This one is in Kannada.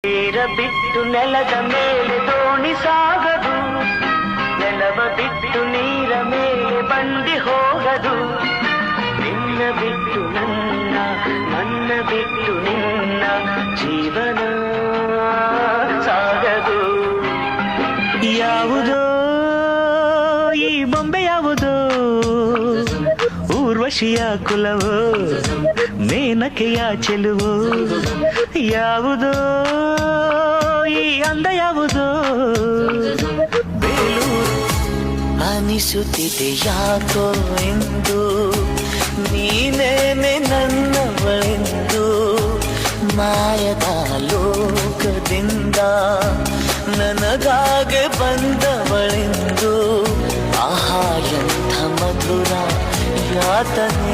ತೀರ ಬಿಟ್ಟು ನೆಲದ ಮೇಲೆ ದೋಣಿ ಸಾಗದು, ನೆಲವ ಬಿಟ್ಟು ನೀರ ಮೇಲೆ ಬಂಡಿ ಹೋಗದು. ನಿನ್ನ ಬಿಟ್ಟು ನನ್ನ, ನನ್ನ ಬಿಟ್ಟು ನಿನ್ನ ಜೀವನ ಸಾಗದು. ಯಾವುದೋ ಈ ಬೊಂಬೆ ಯಾವುದೋ, ಊರ್ವಶಿಯ ಕುಲವೋ ಮೇನಕೆಯ ಚೆಲುವು. ಯಾವುದೋ ಈ ಅಂದ ಯಾವುದೋ ಬೇಲೂರು. ಅನಿಸುತ್ತಿದೆ ಯಾಕೋ ಎಂದು ನೀನೇನೆ ನನ್ನವಳೆಂದು, ಮಾಯದ ಲೋಕದಿಂದ ನನಗಾಗೆ ಬಂದವಳೆಂದು. ಆಹಾ ಎಂಥ ಮಧುರ ಯಾತನೆ